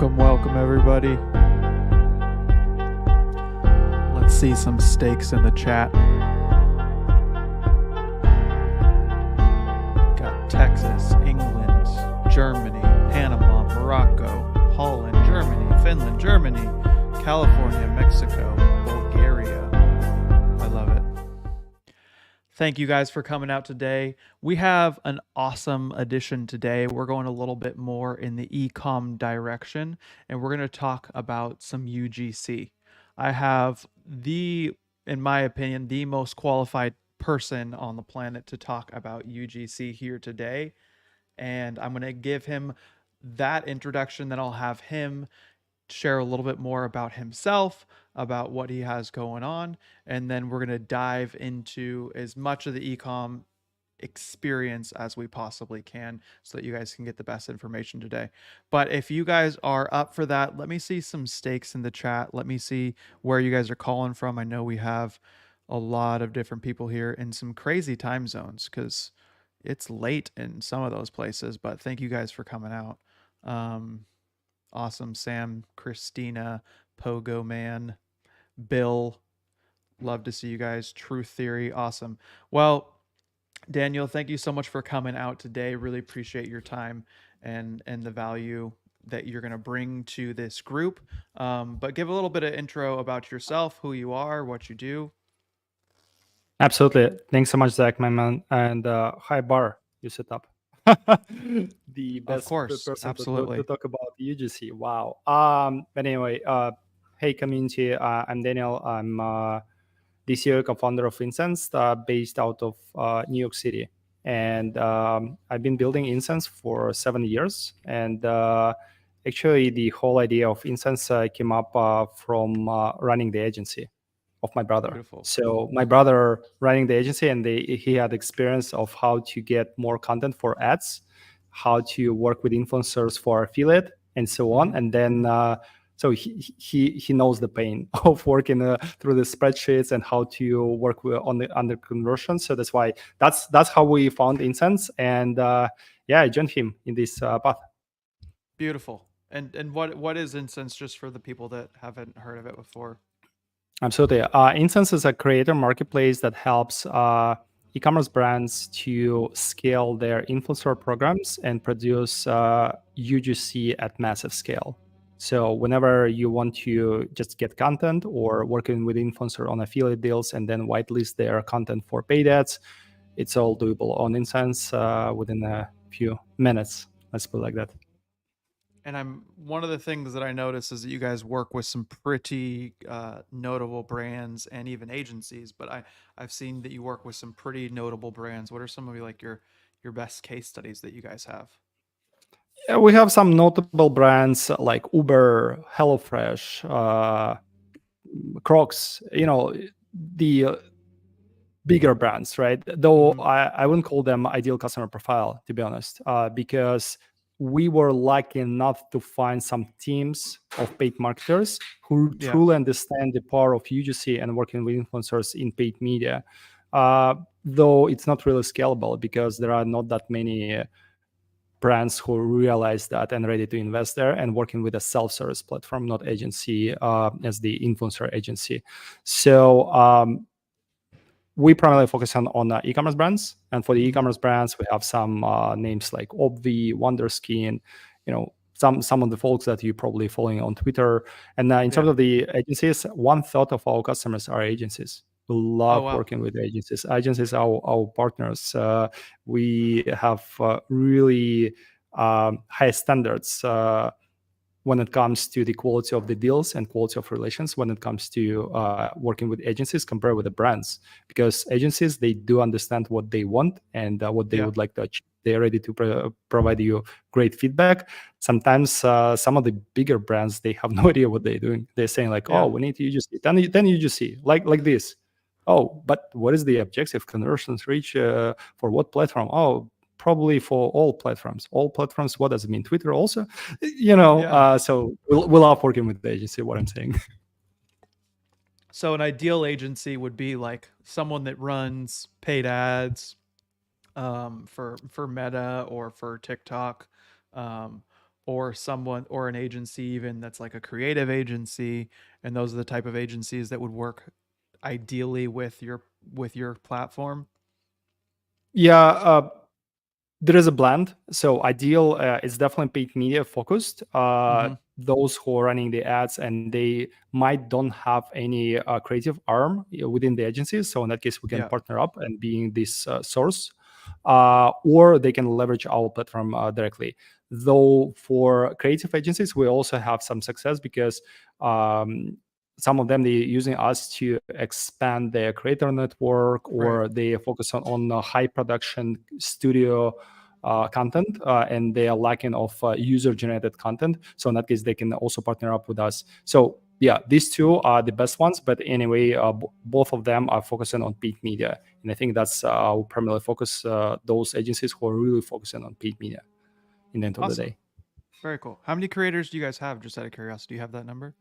Welcome, everybody. Let's see some stakes in the chat. Got Texas, England, Germany, Panama, Morocco, Holland, Germany, Finland, Germany, California, Mexico, Bulgaria. I love it. Thank you guys for coming out today. We have an awesome edition today. We're going a little bit more in the eComm direction, and we're going to talk about some UGC. I have in my opinion, the most qualified person on the planet to talk about UGC here today. And I'm going to give him that introduction, then I'll have him share a little bit more about himself, about what he has going on, and then we're going to dive into as much of the eComm experience as we possibly can so that you guys can get the best information today. But if you guys are up for that, let me see some stakes in the chat. Let me see where you guys are calling from. I know we have a lot of different people here in some crazy time zones because it's late in some of those places, but thank you guys for coming out. Awesome. Sam, Christina, Pogo Man, Bill. Love to see you guys. Truth Theory. Awesome. Well, Daniel, thank you so much for coming out today. Really appreciate your time and the value that you're going to bring to this group. But give a little bit of intro about yourself, who you are, what you do. Absolutely. Thanks so much, Zach, my man. And hi, Bar, you set up. The best person absolutely. to talk about UGC. Wow. But anyway, hey, community. I'm Daniel. I'm the CEO co-founder of Insense, based out of New York City. And I've been building Insense for 7 years. And actually, the whole idea of Insense came up from running the agency of my brother. Beautiful. So my brother running the agency, and he had experience of how to get more content for ads, how to work with influencers for affiliate, and so on. And then so he knows the pain of working through the spreadsheets and how to work on the under conversion. So that's how we found Insense, and I joined him in this path. Beautiful. And what is Insense, just for the people that haven't heard of it before? Absolutely. Insense is a creator marketplace that helps e-commerce brands to scale their influencer programs and produce UGC at massive scale. So whenever you want to just get content or working with influencer on affiliate deals and then whitelist their content for paid ads, it's all doable on Insense within a few minutes. Let's put it like that. And one of the things that I notice is that you guys work with some pretty notable brands and even agencies, but I've seen that you work with some pretty notable brands. What are some of your best case studies that you guys have? Yeah, we have some notable brands like Uber, HelloFresh, Crocs, the bigger brands, right? Though I wouldn't call them ideal customer profile, to be honest, because we were lucky enough to find some teams of paid marketers who truly understand the power of UGC and working with influencers in paid media. Though it's not really scalable because there are not that many brands who realize that and ready to invest there, and working with a self-service platform, not agency, as the influencer agency. So we primarily focus on e-commerce brands, and for the e-commerce brands, we have some names like Obvi, Wonderskin, some of the folks that you're probably following on Twitter. And in terms of the agencies, 1/3 of our customers are agencies. We love working with agencies. Agencies are our partners. We have really high standards when it comes to the quality of the deals and quality of relations when it comes to working with agencies compared with the brands. Because agencies, they do understand what they want and what they would like to achieve. They're ready to provide you great feedback. Sometimes some of the bigger brands, they have no idea what they're doing. They're saying like, oh, we need to UGC. Then UGC, like this. Oh, but what is the objective conversions reach for what platform? Oh, probably for all platforms. All platforms, what does it mean? Twitter also? So we love working with the agency, what I'm saying. So an ideal agency would be like someone that runs paid ads for Meta or for TikTok, or someone or an agency even that's like a creative agency, and those are the type of agencies that would work ideally with your platform? Yeah, there is a blend. So ideal is definitely paid media focused. Mm-hmm. Those who are running the ads and they might don't have any creative arm within the agencies. So in that case, we can Yeah. partner up and being this source, or they can leverage our platform directly. Though for creative agencies, we also have some success because some of them they using us to expand their creator network, Right. or they focus on high production studio content, and they are lacking of user generated content. So in that case, they can also partner up with us. So yeah, these two are the best ones. But anyway, both of them are focusing on paid media, and I think that's our primarily focus. Those agencies who are really focusing on paid media in the end of the Awesome. day. Very cool. How many creators do you guys have? Just out of curiosity, do you have that number?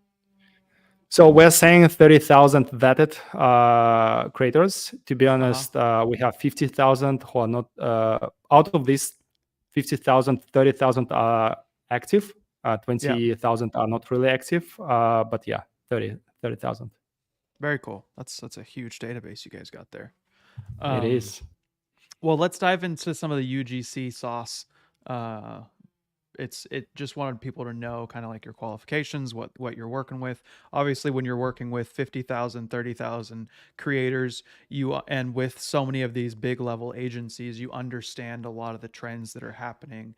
So we're saying 30,000 vetted creators. To be Uh-huh. honest, we have 50,000 who are not, out of these 50,000, 30,000 are active, Yeah. 20,000 are not really active, but yeah, 30,000. Very cool. That's a huge database you guys got there. It Um, is. well, let's dive into some of the UGC sauce. Uh, it just wanted people to know kind of like your qualifications, what you're working with. Obviously, when you're working with 50,000, 30,000 creators, you and with so many of these big level agencies, you understand a lot of the trends that are happening,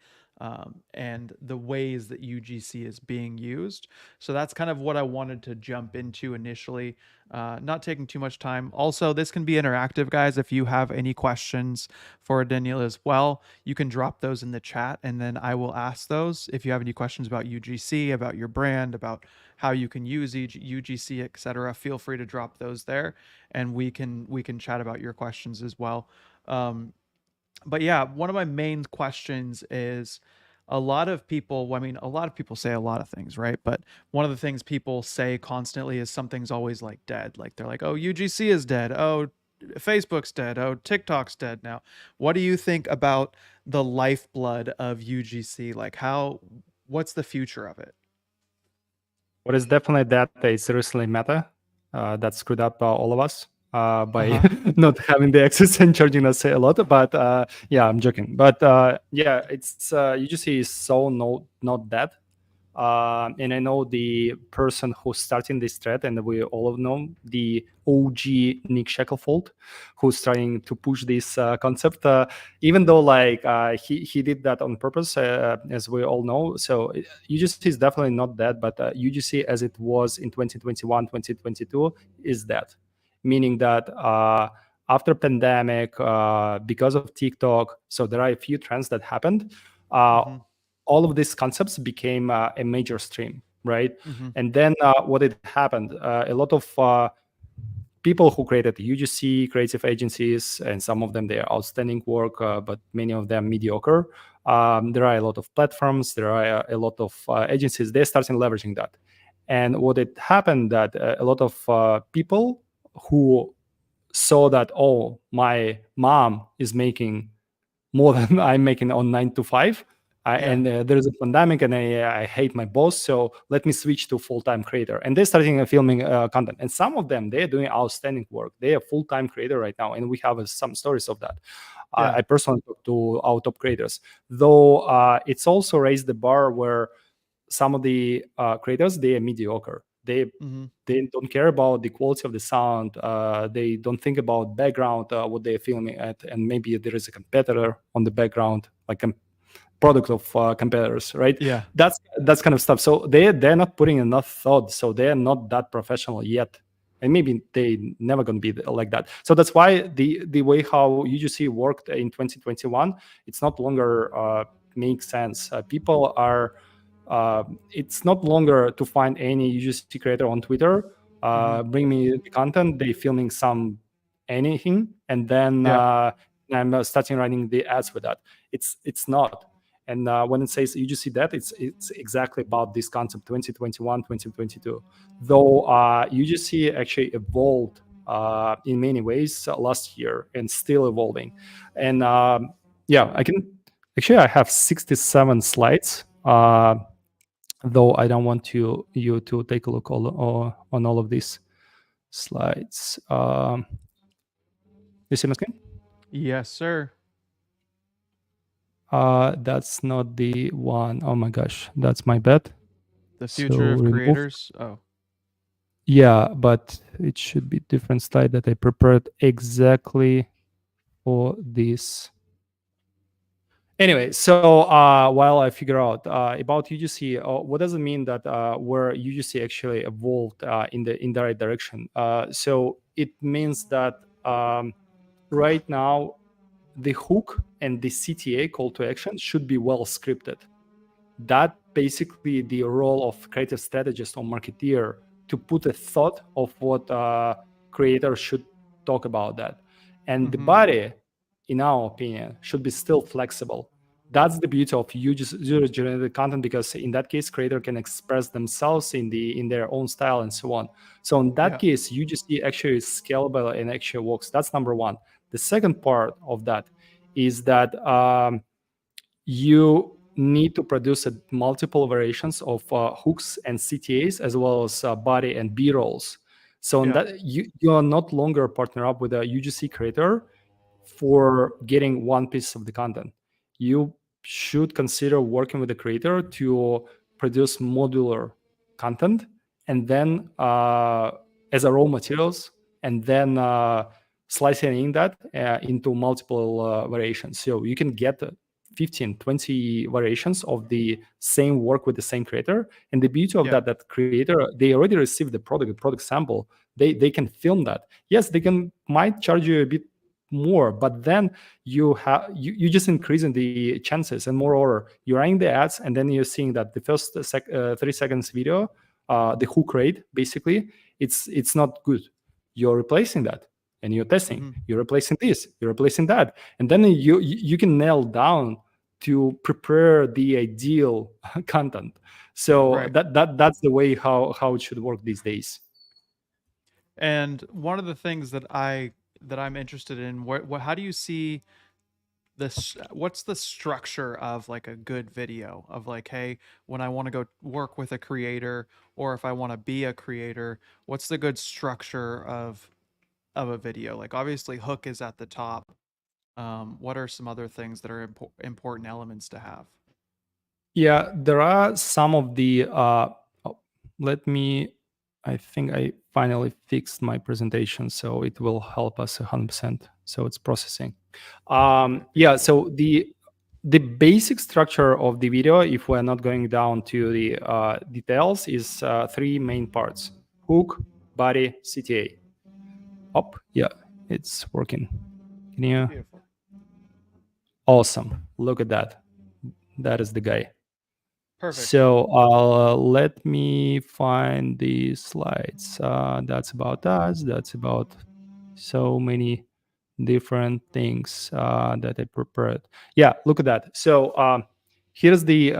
and the ways that UGC is being used. So that's kind of what I wanted to jump into initially. Not taking too much time. Also, this can be interactive, guys. If you have any questions for Daniel as well, you can drop those in the chat, and then I will ask those. If you have any questions about UGC, about your brand, about how you can use UGC, etc., feel free to drop those there, and we can chat about your questions as well. But yeah, one of my main questions is, a lot of people, well, I mean, a lot of people say a lot of things, right? But one of the things people say constantly is something's always like dead. Like they're like, oh, UGC is dead. Oh, Facebook's dead. Oh, TikTok's dead now. What do you think about the lifeblood of UGC? Like what's the future of it? What is definitely that is recently Meta that screwed up all of us by Uh-huh. not having the access and charging us a lot. But yeah, I'm joking. But yeah, it's UGC is so not that. And I know the person who's starting this thread, and we all know the OG Nick Shacklefold, who's trying to push this concept. Even though like he did that on purpose, as we all know. So UGC is definitely not that, but UGC as it was in 2021, 2022 is that, meaning that. After pandemic, because of TikTok, so there are a few trends that happened. Uh, Mm-hmm. all of these concepts became a major stream, right? Mm-hmm. And then what had happened, a lot of people who created UGC creative agencies, and some of them they are outstanding work, but many of them mediocre. There are a lot of platforms, there are a lot of agencies. They're starting leveraging that, and what had happened that a lot of people who saw that, oh, my mom is making more than I'm making on 9 to 5. Yeah. And there is a pandemic, and I hate my boss, so let me switch to full-time creator. And they're starting filming content, and some of them they're doing outstanding work. They are full-time creator right now, and we have some stories of that. Yeah. I personally talked to our top creators, though it's also raised the bar where some of the creators they are mediocre. Mm-hmm. They don't care about the quality of the sound. They don't think about background, what they're filming at, and maybe there is a competitor on the background, like a product of competitors, right? Yeah. That's kind of stuff. So they're not putting enough thought. So they're not that professional yet, and maybe they never gonna be like that. So that's why the way how UGC worked in 2021, it's not longer makes sense. People are. It's not longer to find any UGC creator on Twitter. Mm-hmm. Bring me the content. They filming some anything, and then Yeah. I'm starting running the ads with that. It's not. And when it says UGC that, it's exactly about this concept 2021, 2022. Though UGC actually evolved in many ways last year and still evolving. And yeah, I have 67 slides Though I don't want you to take a look on all of these slides. You see my screen? Yes, sir. That's not the one. Oh my gosh, that's my bad. The So future of remove. creators. Oh, Yeah, but it should be different slide that I prepared exactly for this. Anyway, so while I figure out about UGC, what does it mean that where UGC actually evolved in the right direction? So it means that right now the hook and the CTA, call to action, should be well scripted. That basically the role of creative strategist or marketeer to put a thought of what creators should talk about that. And the body, in our opinion, should be still flexible. That's the beauty of user-generated content, because in that case, creator can express themselves in their own style and so on. So in that case, UGC actually is scalable and actually works. That's number one. The second part of that is that you need to produce multiple variations of hooks and CTAs, as well as body and B rolls. So that you are not longer partner up with a UGC creator for getting one piece of the content. You should consider working with the creator to produce modular content, and then as a raw materials, and then slicing that into multiple variations. So you can get 15, 20 variations of the same work with the same creator. And the beauty of that creator, they already received the product sample. They can film that. Yes, they might charge you a bit more, but then you just increasing the chances. And moreover, you're running the ads, and then you're seeing that the first 3 seconds video, the hook rate, basically, it's not good. You're replacing that, and you're testing. You're replacing this, you're replacing that, and then you can nail down to prepare the ideal content. So that's the way how it should work these days. And one of the things that I'm interested in, how do you see this? What's the structure of like a good video? Of like, hey, when I want to go work with a creator, or if I want to be a creator, what's the good structure of a video? Like, obviously, hook is at the top. What are some other things that are important elements to have? Yeah, there are some of the. Let me. I think I finally fixed my presentation, so it will help us 100%. So it's processing. Yeah, so the basic structure of the video, if we're not going down to the details, is 3 main parts: hook, body, CTA. Yeah, it's working. Can you? Beautiful. Awesome. Look at that. That is the guy. Perfect. So let me find the slides. That's about us. That's about so many different things that I prepared. Yeah, look at that. So here's the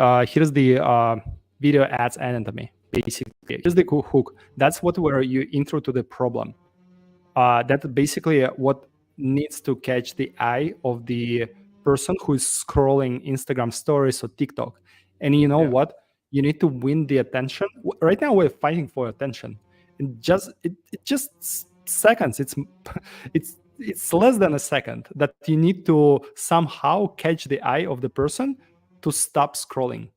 video ads anatomy. Basically, here's the hook. That's where you intro to the problem. That's basically what needs to catch the eye of the person who is scrolling Instagram stories or TikTok. And you know what? You need to win the attention. Right now, we're fighting for attention. And it just seconds. It's less than a second that you need to somehow catch the eye of the person to stop scrolling.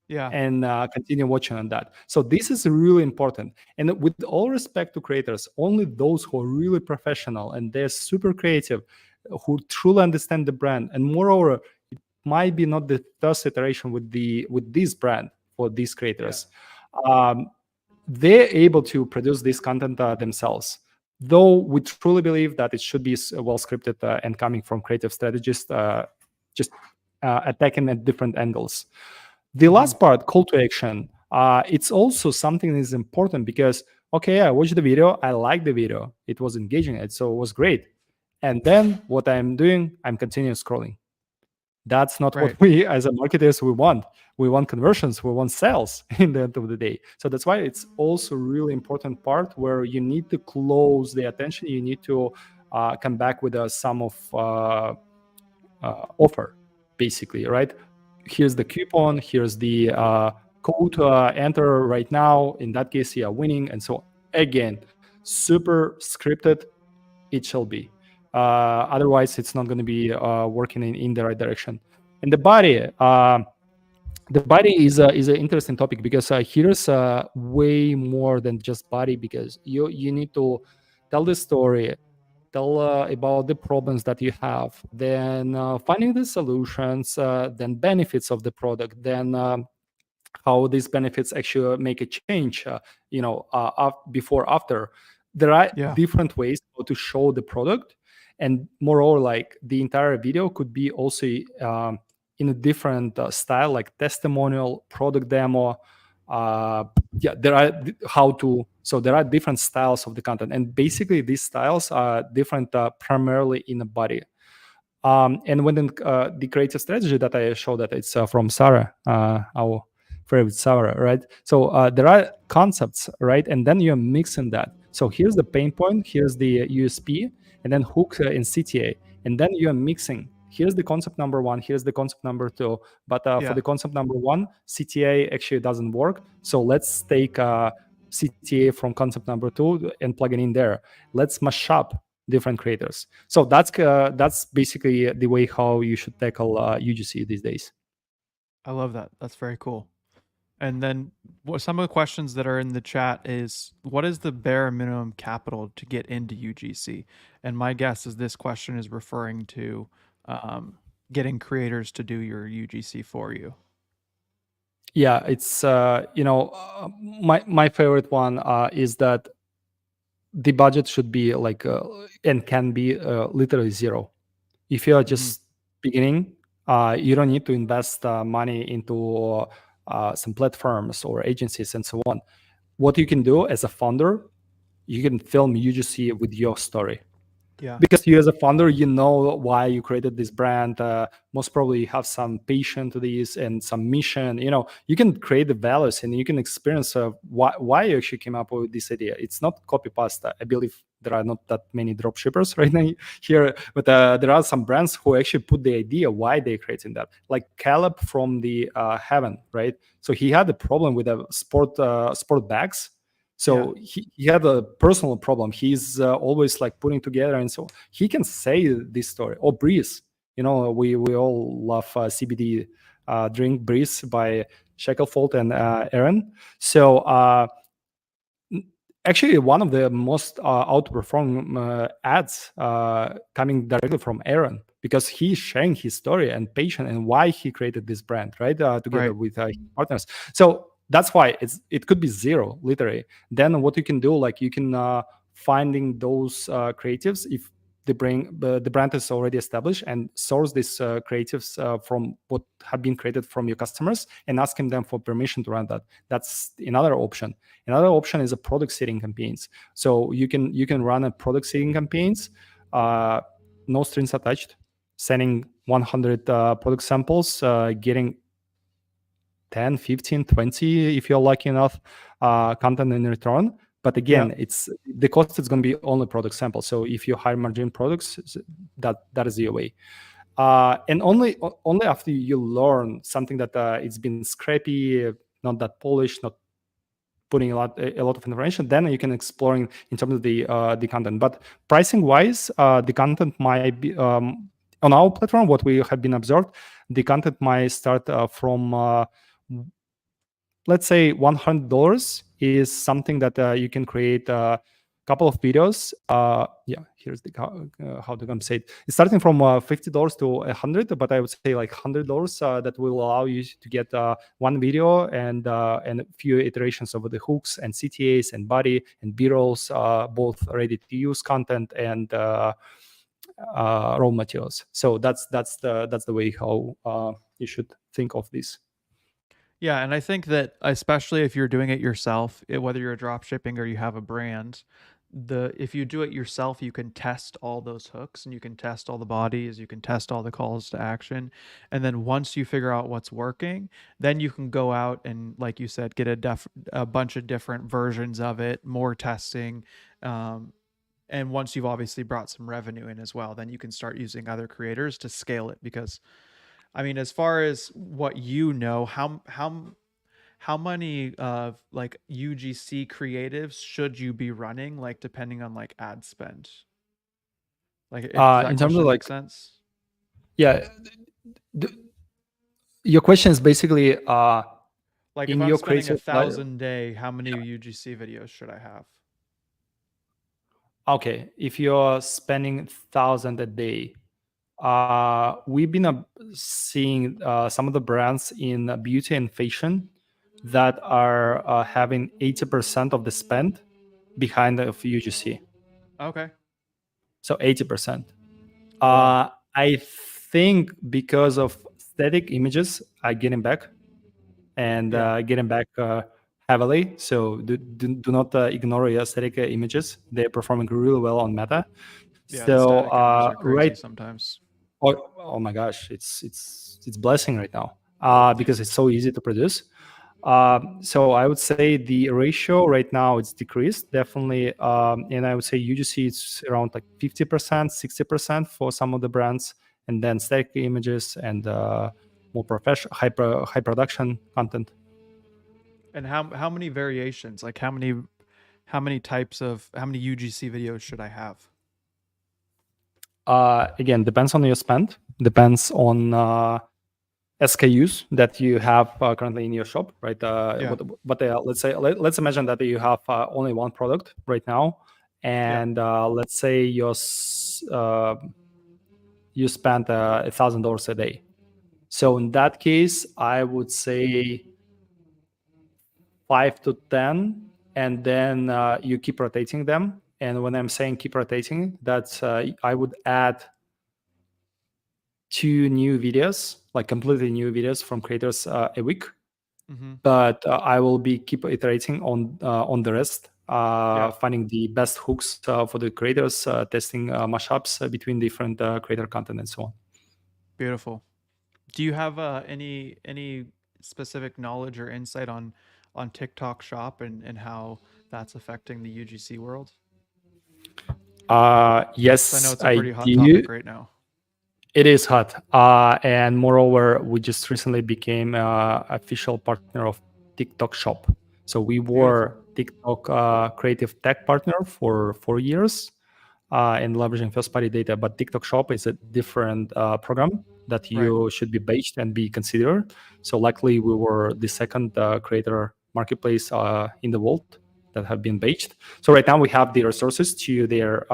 And continue watching on that. So this is really important. And with all respect to creators, only those who are really professional and they're super creative, who truly understand the brand, and moreover, it might be not the first iteration with this brand for these creators, they're able to produce this content themselves. Though we truly believe that it should be well scripted and coming from creative strategists, just attacking at different angles. The last part, call to action, it's also something that is important because, okay, I watched the video, I liked the video, it was engaging, so it was great. And then what I'm doing, I'm continuing scrolling. That's not what we, as a marketers, we want. We want conversions, we want sales in the end of the day. So that's why it's also really important part where you need to close the attention, you need to come back with a sum of offer, basically, right? here's the coupon, here's the code to enter right now. In that case, you are winning, and so again, super scripted. It shall be. Otherwise, it's not going to be working in the right direction. And the body. The body is an interesting topic because here's way more than just body, because you need to tell the story, tell about the problems that you have, then finding the solutions, then benefits of the product, then how these benefits actually make a change, before, after. There are Yeah. different ways how to show the product, and moreover, like the entire video could be also in a different style, like testimonial, product demo. There are there are different styles of the content, and basically these styles are different primarily in the body. And when the creative strategy that I showed, that it's from Sarah, our favorite Sarah, right? So there are concepts, right? And then you're mixing that. So here's the pain point, here's the USP, and then hook in CTA. And then you're mixing. Here's the concept number one, here's the concept number two. But for Yeah. the concept number one, CTA actually doesn't work. So let's take CTA from concept number two and plug it in there. Let's mash up different creators. So that's basically the way how you should tackle UGC these days. I love that. That's very cool. And then some of the questions that are in the chat is, what is the bare minimum capital to get into UGC? And my guess is this question is referring to getting creators to do your UGC for you. Yeah, it's my favorite one is that the budget should be like and can be literally zero. If you are just beginning, you don't need to invest money into some platforms or agencies and so on. What you can do as a founder, you can film UGC with your story. Yeah. Because you as a founder, you know why you created this brand. Most probably you have some passion to this and some mission. You can create the values and you can experience why you actually came up with this idea. It's not copy paste. I believe there are not that many drop shippers right now here, but there are some brands who actually put the idea why they creating that. Like Caleb from the Heaven, right? So he had a problem with sport bags. So he had a personal problem. He's always like putting together, and so he can say this story. Or Breeze, we all love CBD drink Breeze by Shackelfold and Aaron. So actually, one of the most outperform ads coming directly from Aaron, because he's sharing his story and passion and why he created this brand, right? Together with his partners. So that's why it could be zero, literally. Then what you can do, like you can finding those creatives if the brand is already established, and source these creatives from what have been created from your customers and asking them for permission to run that. That's another option. Another option is a product seeding campaigns. So you can run a product seeding campaigns, no strings attached, sending 100 product samples, getting 10, 15, 20, if you're lucky enough, content in return. But again, it's the cost is going to be only product sample. So if you high margin products, that is your way. And only after you learn something that it's been scrappy, not that polished, not putting a lot of information, then you can exploring in terms of the content. But pricing wise, the content might be on our platform. What we have been observed, the content might start from let's say $100 is something that you can create a couple of videos. Here's the how to say it. It's starting from $50 to $100, but I would say like $100 that will allow you to get one video and a few iterations of the hooks and CTAs and body and B-rolls, both ready to use content and raw materials. So that's the way how you should think of this. Yeah, and I think that especially if you're doing it yourself, whether you're drop shipping or you have a brand, if you do it yourself, you can test all those hooks and you can test all the bodies, you can test all the calls to action, and then once you figure out what's working, then you can go out and, like you said, get a bunch of different versions of it, more testing, and once you've obviously brought some revenue in as well, then you can start using other creators to scale it, because I mean, as far as what you know, how many like UGC creatives should you be running, like depending on like ad spend? Like, does that In terms of question make like, sense? yeah, th- your question is basically Like, if in I'm your spending a creative thousand day, how many UGC videos should I have? okay, if you're spending 1,000 a day, we've been seeing some of the brands in beauty and fashion that are having 80% of the spend behind of UGC. Okay. So 80%. Wow. I think because of static images are getting back and Yeah. getting back heavily. So do not ignore your static images. They're performing really well on Meta. Yeah. The So static images are crazy right, sometimes. oh my gosh, it's blessing right now because it's so easy to produce. So I would say the ratio right now it's decreased definitely, and I would say UGC it's around like 50%, 60% for some of the brands, and then static images and more professional, high production content. And how many variations? Like, how many types of how many UGC videos should I have? Again, depends on your spend, depends on SKUs that you have currently in your shop, right? Yeah. But let's say let's imagine that you have only one product right now, Yeah. and let's say you spent $1,000 a day. So in that case, I would say 5 to 10, and then you keep rotating them. And when I'm saying keep rotating, that's I would add 2 new videos, like completely new videos from creators a week. Mm-hmm. But I will be keep iterating on the rest, Yeah. finding the best hooks for the creators, testing mashups between different creator content and so on. Beautiful. Do you have any specific knowledge or insight on TikTok Shop and how that's affecting the UGC world? 'Cause I know Yes, it's a I pretty hot do. topic right now. It is hot, and moreover, we just recently became official partner of TikTok Shop. So we Beautiful. were TikTok creative tech partner for 4 years, and leveraging first-party data. But TikTok Shop is a different program that Right. you should be badged and be considered. So luckily, we were the second creator marketplace in the world that have been badged. So right now we have the resources to their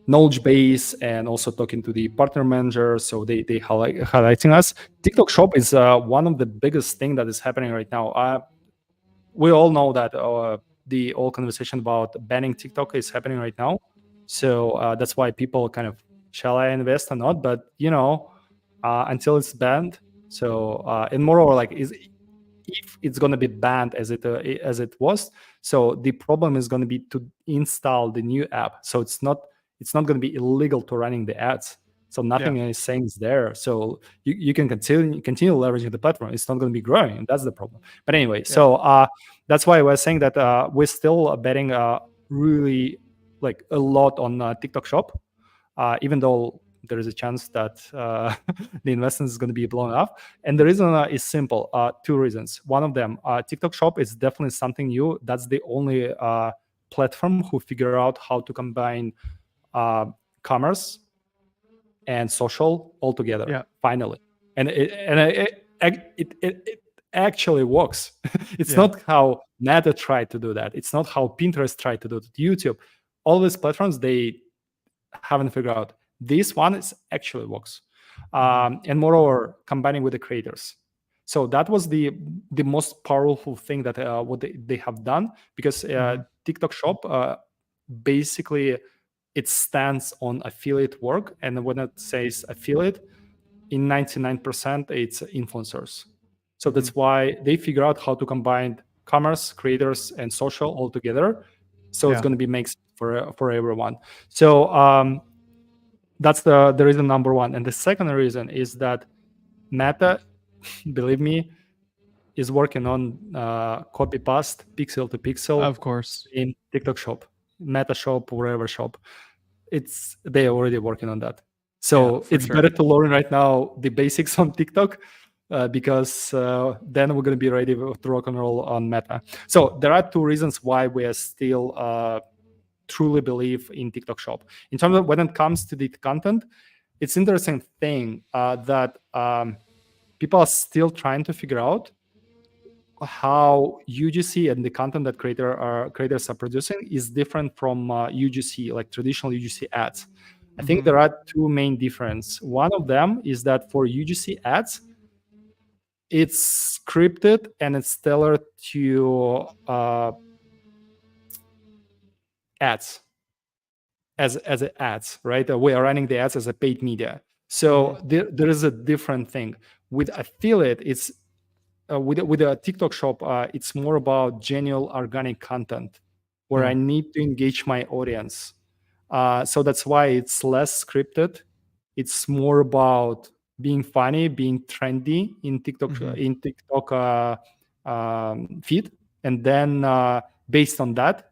knowledge base and also talking to the partner manager. So they highlighting us. TikTok Shop is one of the biggest thing that is happening right now. We all know that the whole conversation about banning TikTok is happening right now. So that's why people kind of, shall I invest or not? But until it's banned. So and moreover, like if it's going to be banned as it was, so the problem is going to be to install the new app. So it's not going to be illegal to running the ads. So Yeah. nothing is saying is there. So you can continue leveraging the platform. It's not going to be growing, and that's the problem. But anyway, Yeah. so that's why we're saying that we're still betting really like a lot on TikTok Shop, even though there is a chance that the investment is going to be blown up. And the reason is simple: 2 reasons. One of them, TikTok Shop is definitely something new. That's the only platform who figure out how to combine commerce and social all together. Yeah. Finally, and it actually works. It's Yeah. not how Meta tried to do that. It's not how Pinterest tried to do it. YouTube, all these platforms, they haven't figured out. This one is actually works, and moreover, combining with the creators. So that was the most powerful thing that what they have done, because TikTok Shop basically it stands on affiliate work, and when it says affiliate, in 99% it's influencers. So that's why they figure out how to combine commerce, creators, and social all together. So it's Yeah. going to be makes for everyone. So that's the reason number one. And the second reason is that Meta, believe me, is working on copy paste pixel to pixel Of course. in TikTok Shop, Meta Shop, wherever shop. They're already working on that. So for it's sure. better to learn right now the basics on TikTok, because then we're going to be ready to rock and roll on Meta. So there are two reasons why we are still truly believe in TikTok Shop. In terms of when it comes to the content, it's interesting thing that people are still trying to figure out how UGC and the content that creators are producing is different from UGC, like traditional UGC ads. I think there are two main differences. One of them is that for UGC ads, it's scripted and it's tailored to ads as ads, right? We are running the ads as a paid media. So there is a different thing. With affiliate, it's with a TikTok shop, it's more about genuine organic content where I need to engage my audience. So that's why it's less scripted. It's more about being funny, being trendy in TikTok feed, and then based on that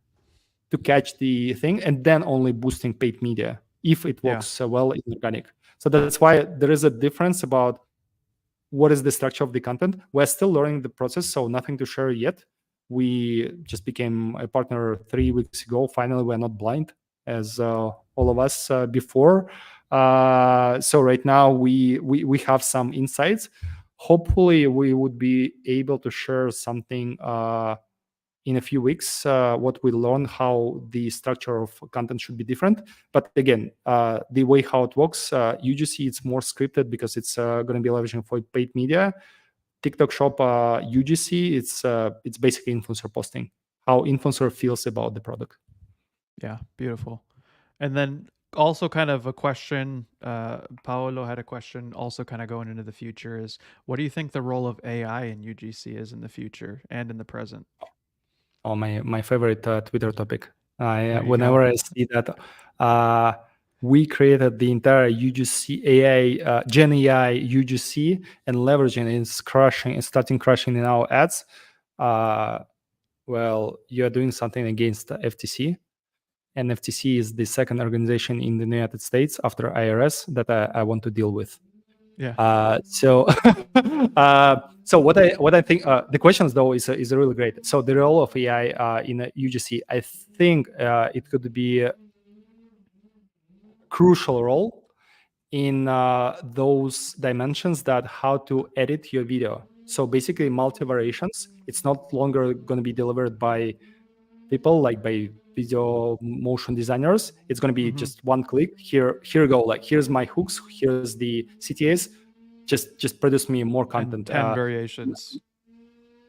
to catch the thing, and then only boosting paid media if it works well in organic. So that's why there is a difference about what is the structure of the content. We're still learning the process, so nothing to share yet. We just became a partner 3 weeks ago. Finally, we're not blind as all of us before. So right now we have some insights. Hopefully, we would be able to share something in a few weeks, what we learn, how the structure of content should be different. But again, the way how it works, UGC, it's more scripted because it's going to be leveraging for paid media. TikTok Shop, UGC, it's basically influencer posting, how influencer feels about the product. Yeah, beautiful. And then also kind of a question, Paolo had a question also kind of going into the future is, what do you think the role of AI in UGC is in the future and in the present? Oh, my favorite Twitter topic. go. Whenever I see that we created the entire UGC AI, Gen AI UGC, and leveraging it's starting crushing in our ads. Well, you are doing something against the FTC. And FTC is the second organization in the United States after IRS that I want to deal with. Yeah. So what I think the questions though is really great. So the role of AI in UGC, I think it could be a crucial role in those dimensions that how to edit your video. So basically multi-variations. It's not longer going to be delivered by people like by video motion designers. It's going to be just one click. Here you go. Like here's my hooks. Here's the CTAs. Just produce me more content. And 10 variations.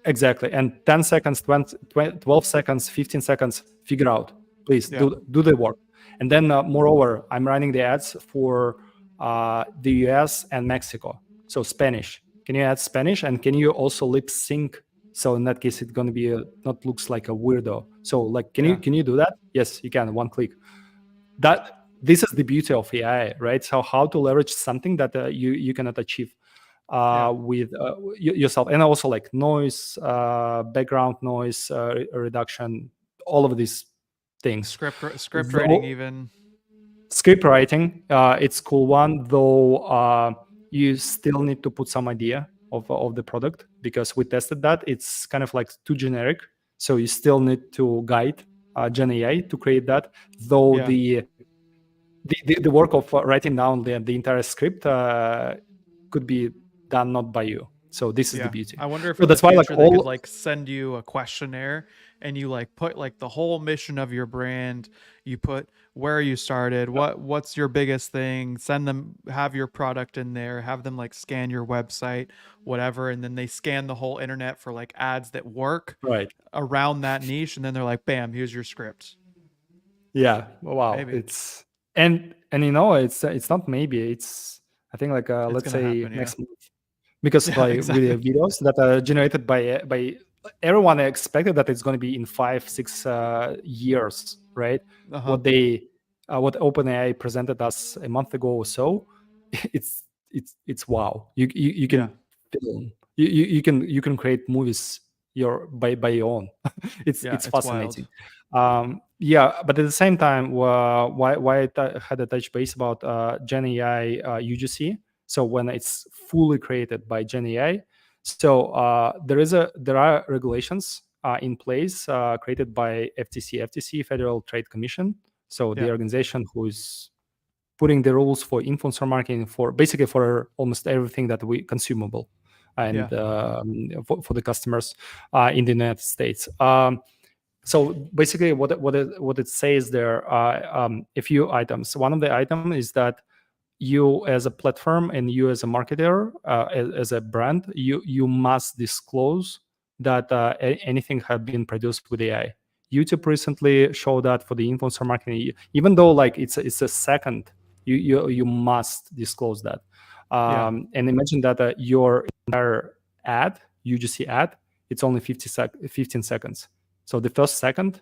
Exactly. And 10 seconds, 20, 12 seconds, 15 seconds, figure out. Please do the work. And then moreover, I'm running the ads for the US and Mexico. So Spanish. Can you add Spanish? And can you also lip sync? So in that case, it's going to be not looks like a weirdo. So like, can you do that? Yes, you can. One click. This is the beauty of AI, right? So how to leverage something that you cannot achieve with yourself, and also like noise, background noise reduction, all of these things. Script writing even. Script writing, it's cool one, though you still need to put some idea of the product because we tested that. It's kind of like too generic. So you still need to guide Gen AI to create that, though the work of writing down the entire script could be done not by you. So this is the beauty. I wonder if so that's why like they could like send you a questionnaire and you like put like the whole mission of your brand, you put where you started, what's your biggest thing, send them, have your product in there, have them like scan your website, whatever, and then they scan the whole internet for like ads that work around that niche, and then they're like, bam, here's your script. Yeah, wow. Maybe. It's and you know, it's not maybe, it's I think like let's say next month. Because with the videos that are generated by everyone expected that it's going to be in 5-6 years, right? What OpenAI presented us a month ago or so, it's wow. You can film, you can create movies by your own. it's fascinating. Yeah, but at the same time, why I had a touch base about Gen AI UGC. So when it's fully created by Gen AI, so there are regulations in place created by FTC, Federal Trade Commission. So the Yeah. organization who is putting the rules for influencer marketing for basically for almost everything that we consumable and for the customers in the United States. So basically what it says there are a few items. One of the items is that you as a platform and you as a marketer, as a brand, you must disclose that anything had been produced with AI. YouTube recently showed that for the influencer marketing, even though like it's a second, you must disclose that. And imagine that your entire ad, UGC ad, it's only 15 seconds. So the first second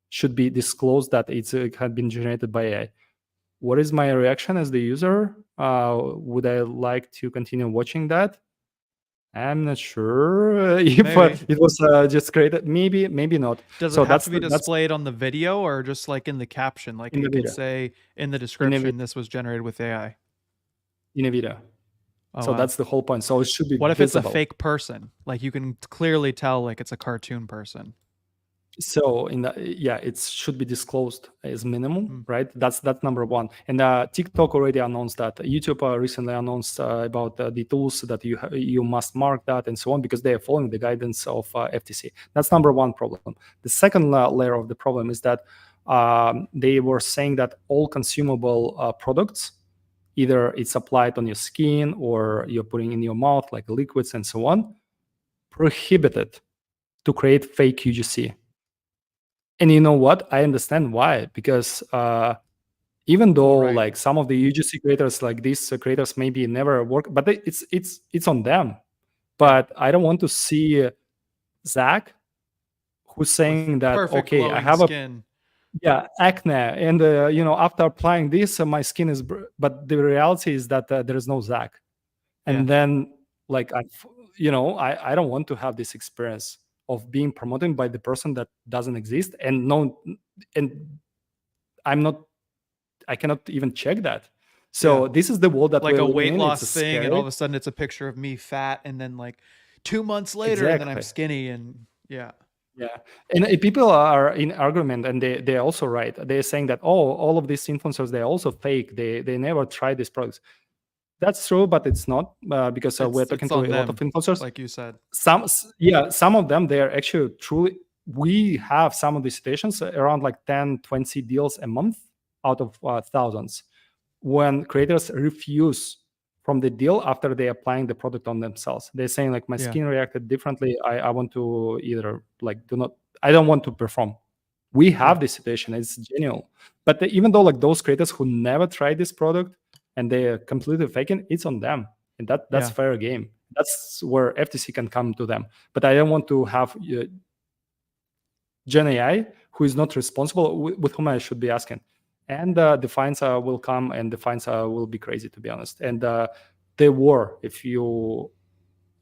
should be disclosed that it had been generated by AI. What is my reaction as the user? Would I like to continue watching that? I'm not sure if it was just created. Maybe not. Does it have to be displayed on the video or just like in the caption? Like you could say in the description, this was generated with AI. In a video. So that's the whole point. So it should be What if visible. it's a fake person? Like you can clearly tell like it's a cartoon person. So it should be disclosed as minimum, right? That's number one. And TikTok already announced that. YouTube recently announced about the tools that you must mark that and so on, because they are following the guidance of FTC. That's number one problem. The second layer of the problem is that they were saying that all consumable products, either it's applied on your skin or you're putting in your mouth like liquids and so on, prohibited to create fake UGC. And you know what? I understand why, because even though like some of the UGC creators, like these creators, maybe never work, but it's on them. But I don't want to see Zach who's saying that okay, I have skin. Acne, and after applying this, my skin is. But the reality is that there is no Zach, and then like I don't want to have this experience of being promoted by the person that doesn't exist, and I cannot even check that. So this is the world that like we're a living weight in. loss it's thing, scary. and all of a sudden it's a picture of me fat, and then like 2 months later, and then I'm skinny, and and people are in argument, and they're also right. They're saying that all of these influencers, they're also fake. They never tried these products. That's true, but it's not because we're talking to a lot of influencers, like you said. Some of them, they're actually truly. We have some of the situations around like 10, 20 deals a month out of thousands, when creators refuse from the deal after they applying the product on themselves. They're saying like my skin reacted differently. I want to either like I don't want to perform. We have this situation. It's genuine. But even though like those creators who never tried this product and they're completely faking, it's on them. And that's fair game. That's where FTC can come to them. But I don't want to have Gen AI who is not responsible, with whom I should be asking. And the fines will come, and the fines will be crazy, to be honest. And there were a few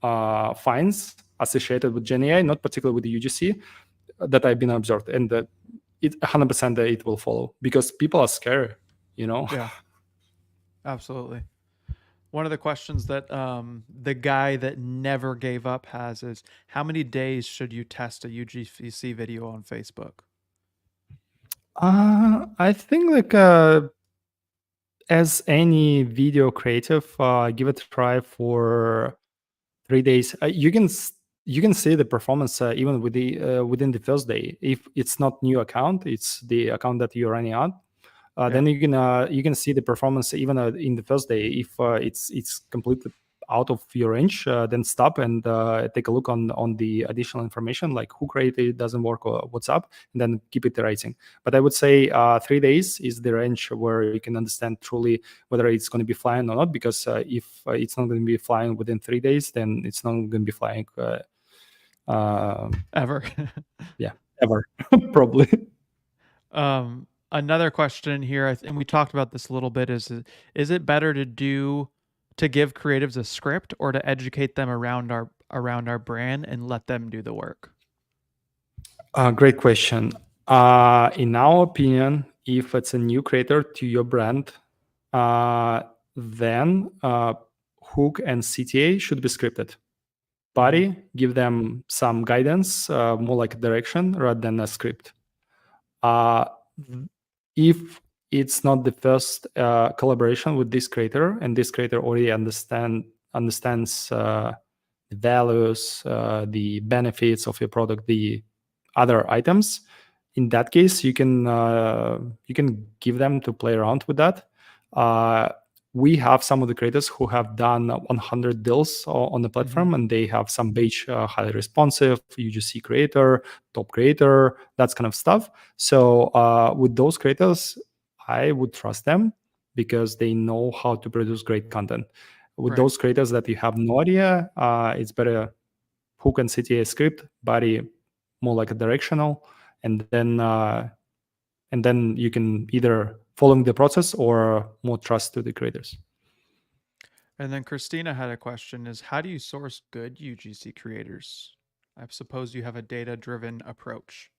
fines associated with Gen AI, not particularly with the UGC, that I've been observed. And it 100% it will follow, because people are scared, Yeah, absolutely. One of the questions that the guy that never gave up has is, how many days should you test a UGC video on Facebook? I think like as any video creative, give it a try for 3 days. You can see the performance even within the first day. If it's not new account, it's the account that you're running on. Then you can see the performance even in the first day. If it's completely out of your range, then stop and take a look on the additional information, like who created it, doesn't work, or what's up, and then keep it rating. But I would say 3 days is the range where you can understand truly whether it's going to be flying or not. Because if it's not going to be flying within 3 days, then it's not going to be flying ever. Ever probably. Another question here, and we talked about this a little bit, is it better to give creatives a script, or to educate them around our brand and let them do the work? Great question. In our opinion, if it's a new creator to your brand, then hook and CTA should be scripted. Body, give them some guidance, more like direction rather than a script. If it's not the first collaboration with this creator, and this creator already understands the values, the benefits of your product, the other items, in that case, you can give them to play around with that. We have some of the creators who have done 100 deals on the platform, and they have some badge, highly responsive, UGC creator, top creator, that kind of stuff. So with those creators, I would trust them because they know how to produce great content. With those creators that you have no idea, it's better hook and CTA script, body more like a directional, and then you can either following the process or more trust to the creators. And then Christina had a question: is how do you source good UGC creators? I suppose you have a data-driven approach.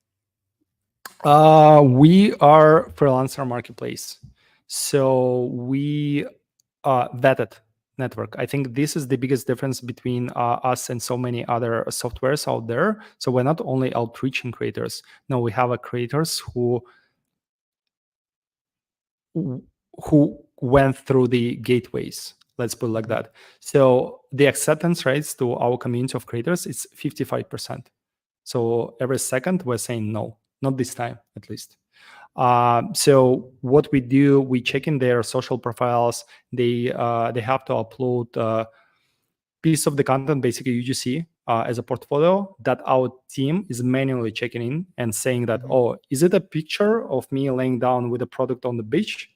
We are freelancer marketplace, so we vetted network. I think this is the biggest difference between us and so many other softwares out there. So we're not only outreaching creators. No, we have creators who went through the gateways. Let's put it like that. So the acceptance rates to our community of creators is 55%. So every second we're saying no, not this time at least. So what we do, we check in their social profiles. They have to upload a piece of the content, basically UGC, as a portfolio that our team is manually checking in and saying that, oh, is it a picture of me laying down with a product on the beach?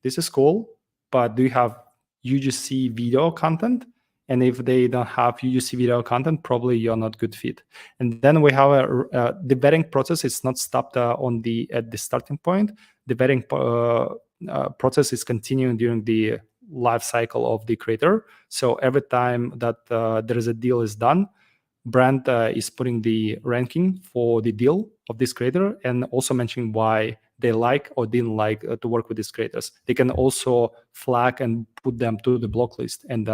This is cool, but do you have UGC video content? And if they don't have UGC video content, probably you're not good fit. And then we have the vetting process is not stopped at the starting point. The vetting process is continuing during the life cycle of the creator. So every time that there is a deal is done, brand is putting the ranking for the deal of this creator and also mentioning why they like or didn't like to work with these creators. They can also flag and put them to the block list. And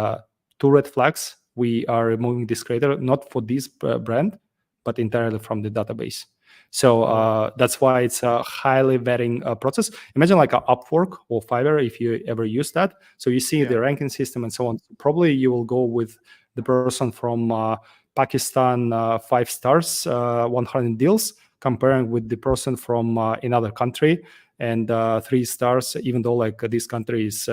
2 red flags, we are removing this creator, not for this brand, but entirely from the database. So that's why it's a highly vetting process. Imagine like a Upwork or Fiverr, if you ever use that. So you see the ranking system and so on. Probably you will go with the person from Pakistan, 5 stars, 100 deals, comparing with the person from another country and 3 stars, even though like this country is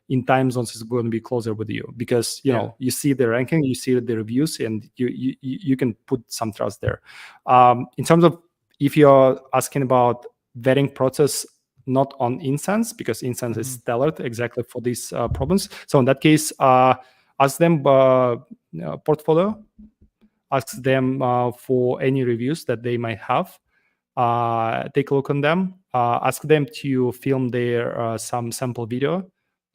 in time zones is going to be closer with you, because you know you see the ranking, you see the reviews, and you can put some trust there. In terms of if you're asking about vetting process, not on Insense, because Insense is tailored exactly for these problems. So in that case, ask them portfolio, ask them for any reviews that they might have. Take a look on them. Ask them to film their some sample video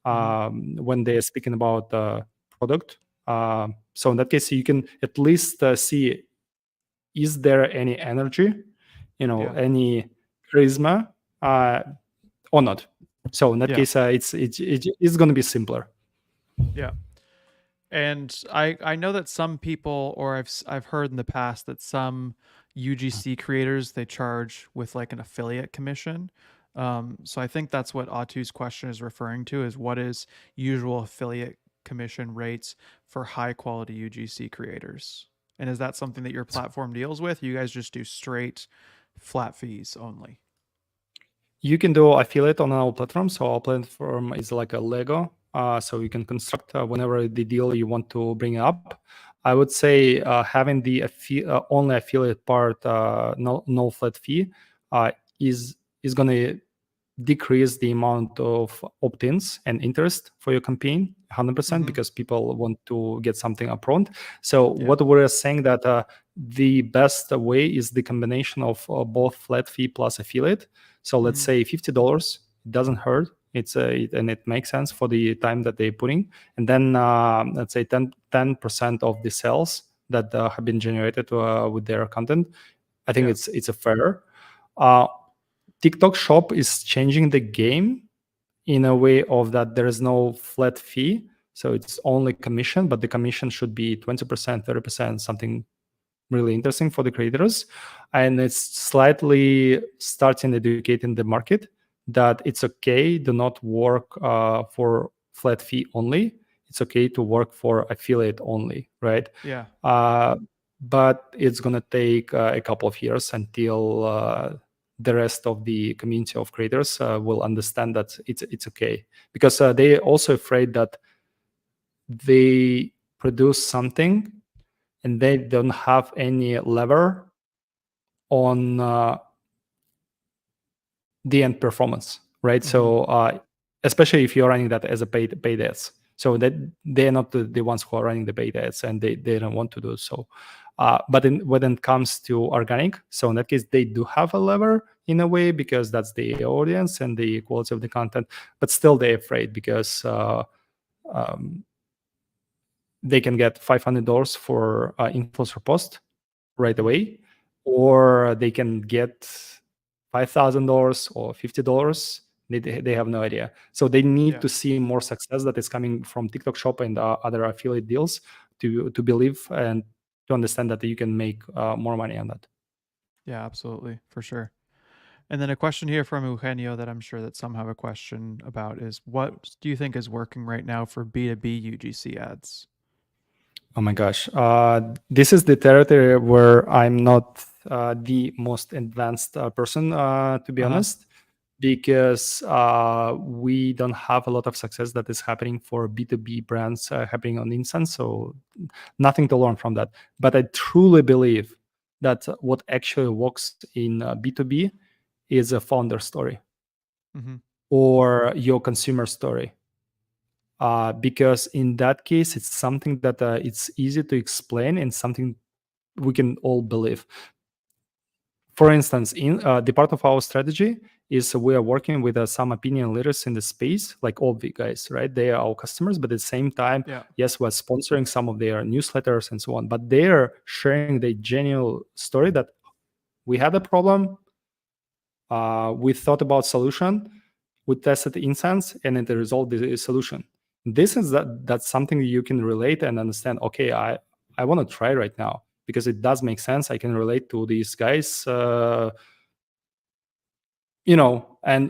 when they're speaking about the product. So in that case, you can at least see, is there any energy, any charisma or not. So in that case, it's going to be simpler. Yeah. And I know that some people, or I've heard in the past that some UGC creators, they charge with like an affiliate commission. So I think that's what Atu's question is referring to, is what is usual affiliate commission rates for high quality UGC creators? And is that something that your platform deals with? You guys just do straight flat fees only? You can do affiliate on our platform. So our platform is like a Lego. So you can construct whenever the deal you want to bring up. I would say having the only affiliate part, no flat fee, is going to decrease the amount of opt-ins and interest for your campaign 100%, because people want to get something upfront. So what we're saying that the best way is the combination of both flat fee plus affiliate. So let's say $50, it doesn't hurt. And it makes sense for the time that they're putting. And then let's say 10% of the sales that have been generated with their content. I think it's a fair. Uh, TikTok Shop is changing the game in a way of that there is no flat fee. So it's only commission, but the commission should be 20%, 30%, something really interesting for the creators. And it's slightly starting educating the market that it's okay to not work for flat fee only. It's okay to work for affiliate only, right? Yeah. But it's going to take a couple of years until the rest of the community of creators will understand that it's okay, because they're also afraid that they produce something and they don't have any lever on the end performance, right? Mhm. So especially if you're running that as a paid ads, so that they're not the ones who are running the paid ads, and they don't want to do so. But when it comes to organic, so in that case, they do have a lever in a way, because that's the audience and the quality of the content. But still, they're afraid because um, they can get $500 for influencer post right Mhm. away, or they can get $5,000 or $50. They have no idea. So they need Yeah. to see more success that is coming from TikTok Shop and other affiliate deals to believe and to understand that you can make more money on that. Yeah, absolutely, for sure. And then a question here from Eugenio that I'm sure that some have a question about is, what do you think is working right now for B2B UGC ads? Oh my gosh. This is the territory where I'm not the most advanced person, to be Uh-huh. honest, because we don't have a lot of success that is happening for B2B brands happening on Insense. So nothing to learn from that. But I truly believe that what actually works in B2B is a founder story Mm-hmm. or your consumer story. Because in that case, it's something that it's easy to explain and something we can all believe. For instance, in the part of our strategy is we are working with some opinion leaders in the space, like all the guys, right? They are our customers, but at the same time, Yeah. yes, we're sponsoring some of their newsletters and so on. But they're sharing the genuine story that we had a problem, we thought about solution, we tested Insense, and then the result is a solution. This is that's something you can relate and understand. Okay, I want to try right now because it does make sense. I can relate to these guys, and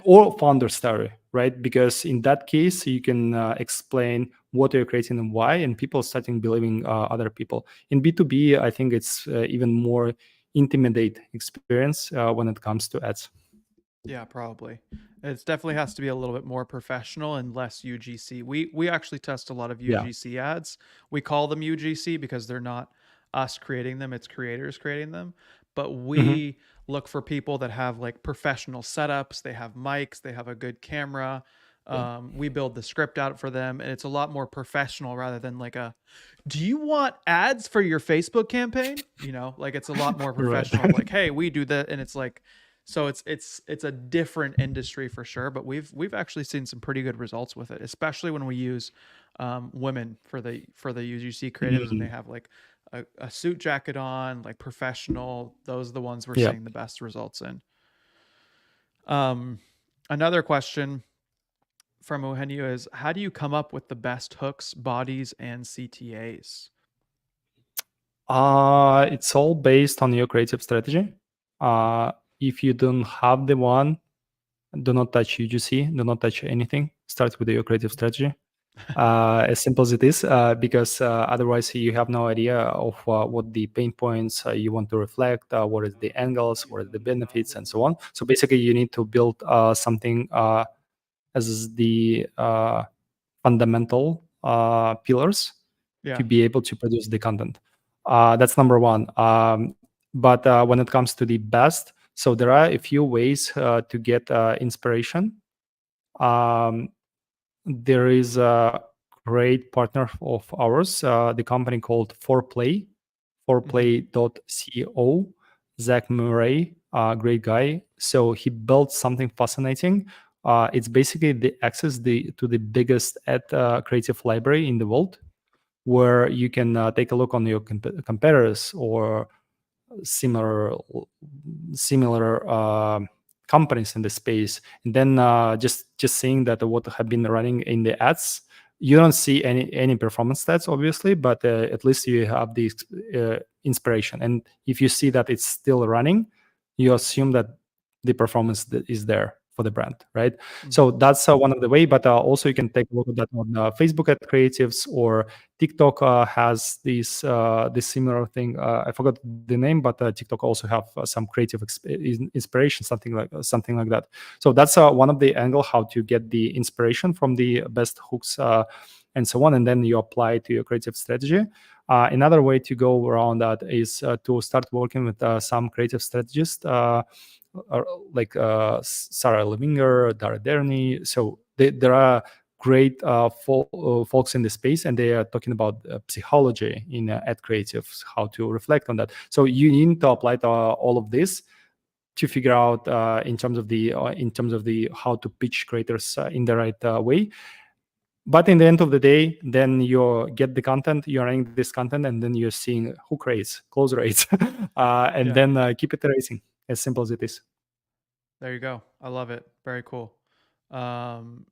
or founder story, right? Because in that case, you can explain what you're creating and why, and people starting believing other people. In B2B, I think it's even more intimidate experience when it comes to ads. Yeah, probably. It definitely has to be a little bit more professional and less UGC. We actually test a lot of Yeah. UGC ads. We call them UGC because they're not us creating them, it's creators creating them. But Mhm. we look for people that have like professional setups, they have mics, they have a good camera. We build the script out for them, and it's a lot more professional rather than like a, do you want ads for your Facebook campaign? Like it's a lot more Right. professional. Like, hey, we do that, and it's like, so it's a different industry for sure. But we've actually seen some pretty good results with it, especially when we use women for the UGC creatives, and they Mm, have like a suit jacket on, like professional. Those are the ones we're yeah. seeing the best results in. Um, Another question from Eugenio is, how do you come up with the best hooks, bodies, and CTAs? It's all based on your creative strategy. Uh, if you don't have the one, do not touch UGC, do not touch anything. Start with your creative strategy. As simple as it is, because otherwise you have no idea of what the pain points you want to reflect, what is the angles, what are the benefits, and so on. So basically, you need to build something as the fundamental pillars to Yeah. be able to produce the content. That's number one. But when it comes to the best, so there are a few ways to get inspiration. Um, there is a great partner of ours, the company called Foreplay, Mm-hmm. foreplay.co. Zach Murray, great guy. So he built something fascinating. It's basically the access to the biggest ad creative library in the world, where you can take a look on your competitors or similar companies in the space, and then just seeing that what have been running in the ads, you don't see any performance stats, obviously, but at least you have the inspiration. And if you see that it's still running, you assume that the performance is there for the brand, right? So that's one of the way. But also you can take a look at that on Facebook at creatives, or TikTok has this similar thing. I forgot the name, but TikTok also have some creative inspiration, something like that. So that's one of the angle how to get the inspiration from the best hooks and so on, and then you apply it to your creative strategy. Another way to go around that is to start working with some creative strategists, like Sarah Levinger, Dara Derny. So there are great folks in the space, and they are talking about psychology in ad creatives, how to reflect on that. So you need to apply to all of this to figure out in terms of the how to pitch creators in the right way. But in the end of the day, then you get the content, you're running this content, and then you're seeing hook rates, close rates, and then keep it racing. As simple as it is. There you go. I love it. Very cool. And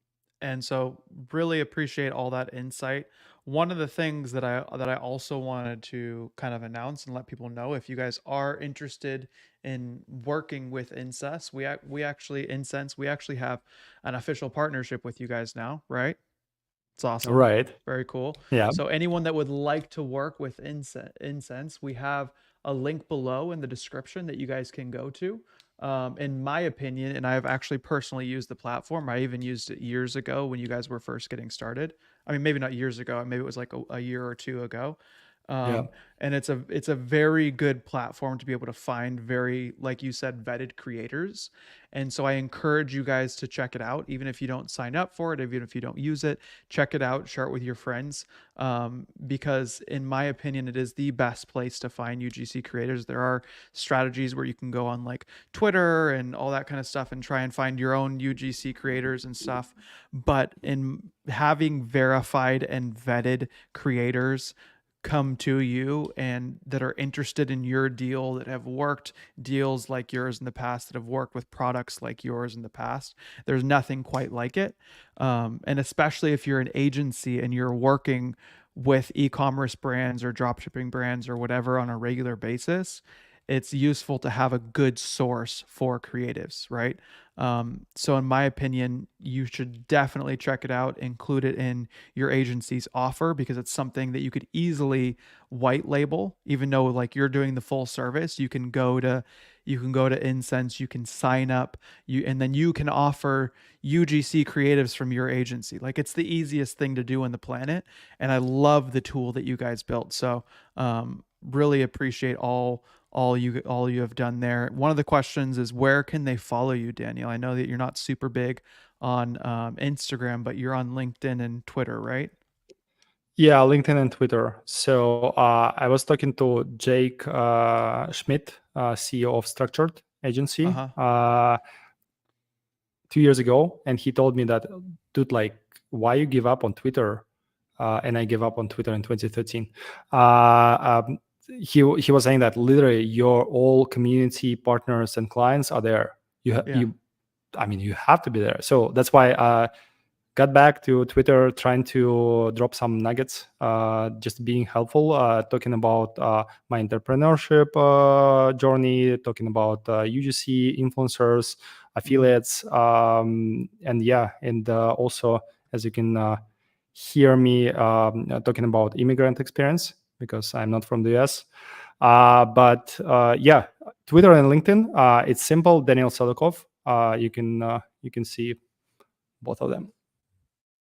so really appreciate all that insight. One of the things that I also wanted to kind of announce and let people know, if you guys are interested in working with Insense, we actually have an official partnership with you guys now, right? It's awesome. Right. Very cool. Yeah. So anyone that would like to work with Insense, we have a link below in the description that you guys can go to. In my opinion, and I've actually personally used the platform. I even used it years ago when you guys were first getting started. I mean, maybe not years ago. Maybe it was like a year or two ago. And it's a very good platform to be able to find very, like you said, vetted creators. And so I encourage you guys to check it out, even if you don't sign up for it, even if you don't use it, check it out, share it with your friends. Because in my opinion, it is the best place to find UGC creators. There are strategies where you can go on like Twitter and all that kind of stuff and try and find your own UGC creators and stuff. But in having verified and vetted creators come to you and that are interested in your deal, that have worked deals like yours in the past, that have worked with products like yours in the past, there's nothing quite like it. And especially if you're an agency and you're working with e-commerce brands or dropshipping brands or whatever on a regular basis, it's useful to have a good source for creatives, right? So in my opinion, you should definitely check it out, include it in your agency's offer, because it's something that you could easily white label. Even though like you're doing the full service, you can go to Insense, you can sign up, and then you can offer UGC creatives from your agency. Like, it's the easiest thing to do on the planet, and I love the tool that you guys built. So really appreciate all you have done there. One of the questions is, where can they follow you, Daniel? I know that you're not super big on Instagram, but you're on LinkedIn and Twitter, right? Yeah, LinkedIn and Twitter. So I was talking to Jake Schmidt, CEO of Structured Agency, 2 years ago, and he told me that, dude, like, why you give up on Twitter? And I gave up on Twitter in 2013. He was saying that literally your all community partners and clients are there. You have to be there. So that's why I got back to Twitter, trying to drop some nuggets, just being helpful, talking about my entrepreneurship journey, talking about UGC influencers, affiliates, and also, as you can hear me talking about immigrant experience, because I'm not from the US. But Twitter and LinkedIn, it's simple. Danil Saliukov. You can see both of them.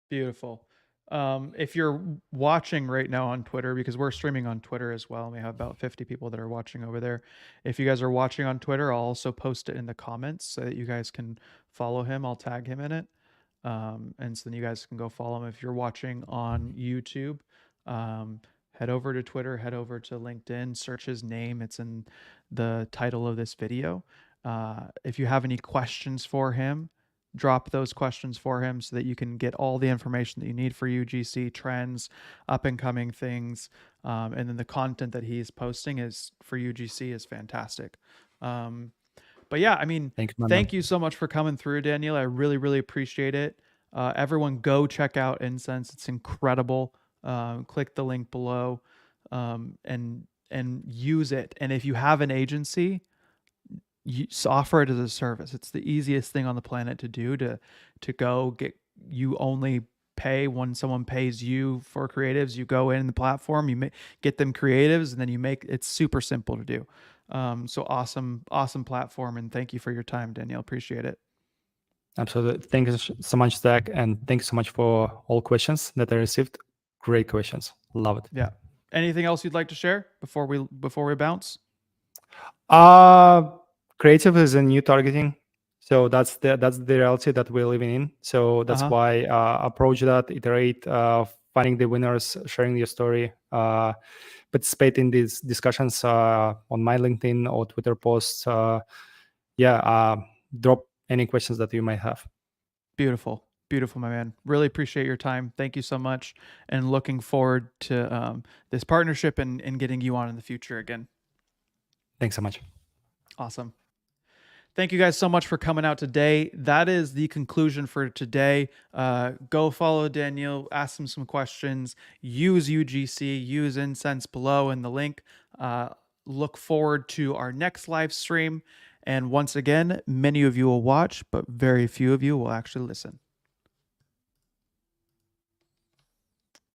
Beautiful. If you're watching right now on Twitter, because we're streaming on Twitter as well, and we have about 50 people that are watching over there. If you guys are watching on Twitter, I'll also post it in the comments so that you guys can follow him. I'll tag him in it. And so then you guys can go follow him. If you're watching on YouTube, head over to Twitter, head over to LinkedIn, search his name. It's in the title of this video. If you have any questions for him, drop those questions for him so that you can get all the information that you need for UGC trends, up and coming things. And then the content that he's posting is for UGC is fantastic. But yeah, I mean, thank you so much for coming through, Daniel. I really, really appreciate it. Everyone go check out Insense. It's incredible. Click the link below and use it. And if you have an agency, you offer it as a service. It's the easiest thing on the planet to do, to go get, you only pay when someone pays you for creatives. You go in the platform, you get them creatives, and then you make, it's super simple to do. So awesome platform. And thank you for your time, Daniel. Appreciate it. Absolutely. Thank you so much, Zach. And thank you so much for all questions that I received. Great questions. Love it. Yeah. Anything else you'd like to share before we bounce? Creative is a new targeting. So that's the reality that we're living in. So that's why approach that, iterate, finding the winners, sharing your story, participate in these discussions on my LinkedIn or Twitter posts. Drop any questions that you might have. Beautiful, my man. Really appreciate your time. Thank you so much, and looking forward to this partnership and getting you on in the future again. Thanks so much. Awesome. Thank you guys so much for coming out today. That is the conclusion for today. Go follow Daniel, ask him some questions, use UGC, use Insense below in the link. Look forward to our next live stream. And once again, many of you will watch, but very few of you will actually listen.